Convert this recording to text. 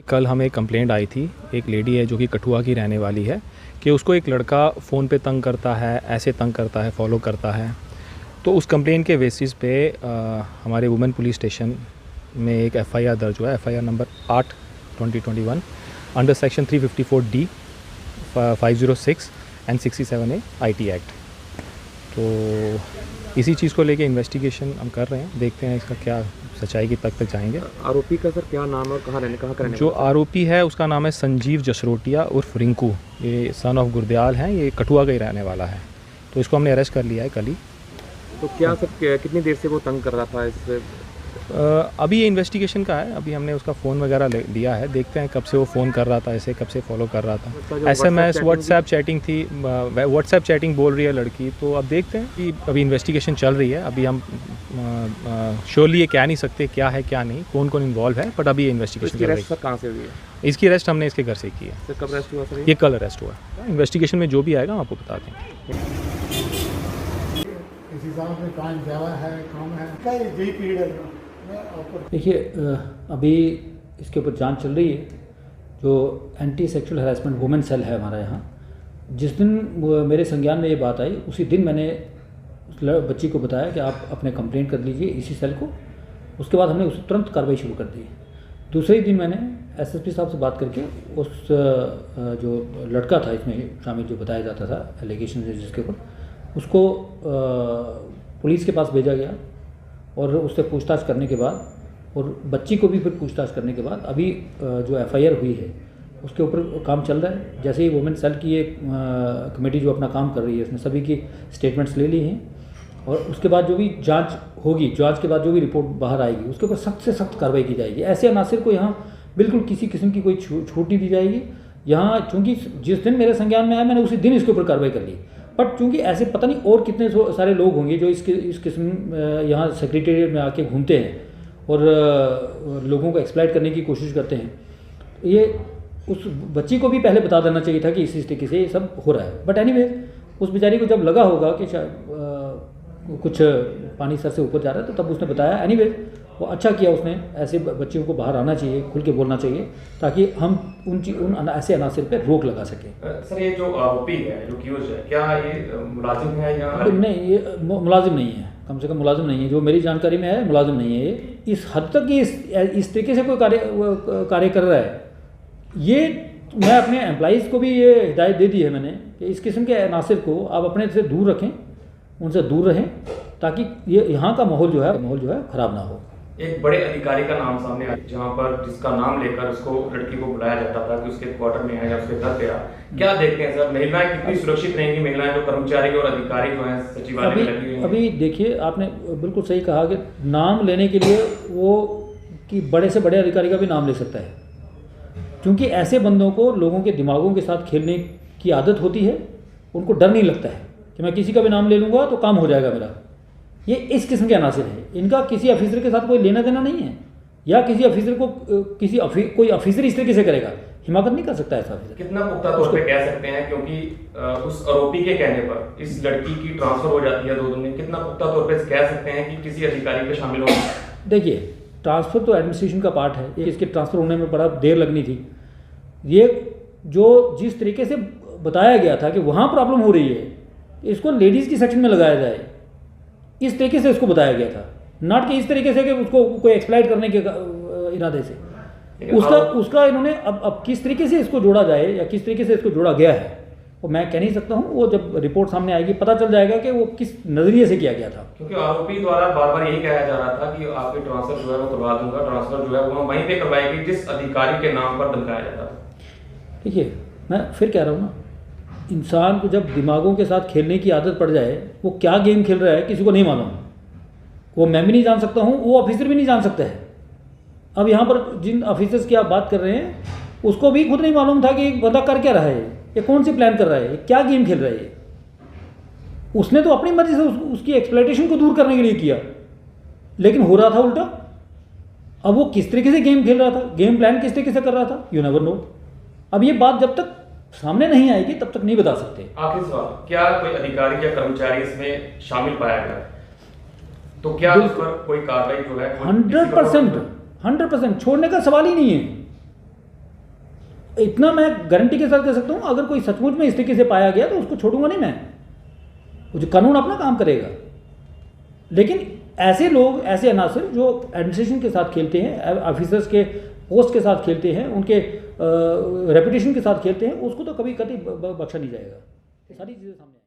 कल हमें एक कंप्लेंट आई थी। एक लेडी है जो कि कठुआ की रहने वाली है कि उसको एक लड़का फ़ोन पे तंग करता है, ऐसे तंग करता है, फॉलो करता है। तो उस कंप्लेंट के बेसिस पे हमारे वुमेन पुलिस स्टेशन में एक एफआईआर दर्ज हुआ है, FIR number 8/2021 under section 354D 506 and 67A IT act. तो इसी चीज़ को लेके इन्वेस्टिगेशन हम कर रहे हैं, देखते हैं इसका क्या सच्चाई की तक जाएंगे। आरोपी का सर क्या नाम है और कहाँ करने जो आरोपी है उसका नाम है संजीव जसरोटिया उर्फ रिंकू। ये सन ऑफ गुरदयाल हैं, ये कठुआ का ही रहने वाला है। तो इसको हमने अरेस्ट कर लिया है कल ही। तो क्या सर कितनी देर से वो तंग कर रहा था इस अभी ये इन्वेस्टिगेशन का है। अभी हमने उसका फ़ोन वगैरह लिया है, देखते हैं कब से वो फ़ोन कर रहा था, ऐसे कब से फॉलो कर रहा था। SMS व्हाट्सएप चैटिंग थी, व्हाट्सएप चैटिंग बोल रही है लड़की। तो अब देखते हैं कि अभी इन्वेस्टिगेशन चल रही है। अभी हम श्योरली ये कह नहीं सकते क्या है क्या नहीं, कौन कौन इन्वॉल्व है, बट अभी ये इन्वेस्टिगेशन चल रही है। कहाँ से हुई है इसकी अरेस्ट हमने इसके घर से की है। सर कब अरेस्ट हुआ सर? ये कल अरेस्ट हुआ है। इन्वेस्टिगेशन में जो भी आएगा हम आपको बता देंगे। इस हिसाब से टाइम ज़्यादा है, कम है, क्या यही पीरियड है। देखिए, अभी इसके ऊपर जांच चल रही है। जो anti sexual harassment women cell है हमारा यहाँ, जिस दिन मेरे संज्ञान में ये बात आई उसी दिन मैंने उस बच्ची को बताया कि आप अपने कंप्लेंट कर लीजिए इसी सेल को। उसके बाद हमने उस तुरंत कार्रवाई शुरू कर दी। दूसरे ही दिन मैंने SSP साहब से बात करके उस जो लड़का था इसमें शामिल जो बताया जाता था एलिगेशन जिसके ऊपर, उसको पुलिस के पास भेजा गया और उससे पूछताछ करने के बाद और बच्ची को भी फिर पूछताछ करने के बाद अभी जो FIR हुई है उसके ऊपर काम चल रहा है। जैसे ही वुमेन सेल की एक कमेटी जो अपना काम कर रही है उसने सभी की स्टेटमेंट्स ले ली हैं और उसके बाद जो भी जांच होगी, जांच के बाद जो भी रिपोर्ट बाहर आएगी उसके ऊपर सख्त से सख्त कार्रवाई की जाएगी। ऐसे अनासिर को यहाँ बिल्कुल किसी किस्म की कोई छूट नहीं दी जाएगी। यहाँ चूँकि जिस दिन मेरे संज्ञान में आया मैंने उसी दिन इसके ऊपर कार्रवाई कर ली। बट चूँकि ऐसे पता नहीं और कितने सारे लोग होंगे जो इस किस्म यहाँ सेक्रेटेरिएट में आके घूमते हैं और लोगों को एक्सप्लॉइट करने की कोशिश करते हैं। ये उस बच्ची को भी पहले बता देना चाहिए था कि इस तरीके से ये सब हो रहा है। बट एनीवेज उस बेचारी को जब लगा होगा कि कुछ पानी सर से ऊपर जा रहा है तो तब उसने बताया। एनीवेज वो अच्छा किया उसने, ऐसे बच्चियों को बाहर आना चाहिए, खुल के बोलना चाहिए ताकि हम उन ऐसे अनासिर पे रोक लगा सकें। सर ये जो आरोपी है, जो एक्यूज है, क्या ये मुलाजिम है या नहीं? ये मुलाजिम नहीं है, कम से कम मुलाजिम नहीं है। जो मेरी जानकारी में है मुलाजिम नहीं है। ये इस हद तक ये इस तरीके से कोई कार्य कर रहा है। ये मैं अपने एम्प्लॉइज़ को भी ये हिदायत दे दी है मैंने कि इस किस्म के अनासिर को आप अपने से दूर रखें, उनसे दूर रहें ताकि ये यहाँ का माहौल जो है ख़राब ना हो। एक बड़े अधिकारी का नाम सामने आया जहाँ पर जिसका नाम लेकर उसको लड़की को बुलाया जाता था कि उसके क्वार्टर में आए या उसके घर पे आ। क्या देखते हैं सर, महिलाएं कितनी सुरक्षित रहेंगी? महिलाएं जो कर्मचारी और अधिकारी जो हैं सचिवालय में लगी हुई हैं। अभी देखिए, आपने बिल्कुल सही कहा कि नाम लेने के लिए वो कि बड़े से बड़े अधिकारी का भी नाम ले सकता है, क्योंकि ऐसे बंदों को लोगों के दिमागों के साथ खेलने की आदत होती है। उनको डर नहीं लगता है कि मैं किसी का भी नाम ले लूँगा तो काम हो जाएगा मेरा। ये इस किस्म के अनासिर है। इनका किसी ऑफिसर के साथ कोई लेना देना नहीं है, या किसी ऑफिसर को कोई ऑफिसर इस तरीके से करेगा, हिमाकत नहीं कर सकता ऐसा ऑफिसर। कितना पुख्ता तौर पे कह सकते हैं, क्योंकि उस आरोपी के कहने पर इस लड़की की ट्रांसफर हो जाती है 2 दिन में, कितना पुख्ता तौर पे कह सकते हैं कि किसी अधिकारी पे शामिल हो? देखिए, ट्रांसफ़र तो एडमिनिस्ट्रेशन का पार्ट है। इसके ट्रांसफ़र होने में बड़ा देर लगनी थी। ये जो जिस तरीके से बताया गया था कि वहाँ प्रॉब्लम हो रही है, इसको लेडीज़ की सेक्शन में लगाया जाए, इस तरीके से इसको बताया गया था। नॉट कि इस तरीके से कि उसको कोई एक्सप्लॉइट करने के इरादे से। उसका इन्होंने अब किस तरीके से इसको जोड़ा जाए या किस तरीके से इसको जोड़ा गया है वो मैं कह नहीं सकता हूँ। वो जब रिपोर्ट सामने आएगी पता चल जाएगा कि वो किस नज़रिए से किया गया था। क्योंकि आरोपी द्वारा बार बार यही कहा जा रहा था कि आपकी ट्रांसफर जो है वो करवा दूंगा, ट्रांसफर जो है वो वहीं पे करवाएगी जिस अधिकारी के नाम पर धमकाया जाता था। देखिए, मैं फिर कह रहा हूँ ना, इंसान को जब दिमागों के साथ खेलने की आदत पड़ जाए, वो क्या गेम खेल रहा है किसी को नहीं मालूम। वो मैं भी नहीं जान सकता हूँ, वो ऑफिसर भी नहीं जान सकता है। अब यहाँ पर जिन ऑफिसर्स की आप बात कर रहे हैं उसको भी खुद नहीं मालूम था कि बंदा कर क्या रहा है, ये कौन सी प्लान कर रहा है, क्या गेम खेल रहा है। उसने तो अपनी मर्जी से उसकी एक्सप्लॉइटेशन को दूर करने के लिए किया, लेकिन हो रहा था उल्टा। अब वो किस तरीके से गेम खेल रहा था, गेम प्लान किस तरीके से कर रहा था, यू नेवर नो। अब ये बात जब तक सामने नहीं आएगी तब तक नहीं बता सकते। आखिरी सवाल, क्या कोई अधिकारी या कर्मचारी इसमें शामिल पाया गया तो क्या उस पर कोई कार्रवाई जो है 100% छोड़ने का सवाल ही नहीं है। इतना मैं गारंटी के साथ कह सकता हूँ, अगर कोई सचमुच में इस तरीके से पाया गया तो उसको छोड़ूंगा नहीं मैं, वो जो कानून अपना काम करेगा। लेकिन ऐसे लोग, ऐसे अनासर जो एडमिनिस्ट्रेशन के साथ खेलते हैं, ऑफिसर्स के पोस्ट के साथ खेलते हैं, उनके रेपुटेशन के साथ खेलते हैं, उसको तो कभी बख्शा नहीं जाएगा। ये सारी चीज़ें सामने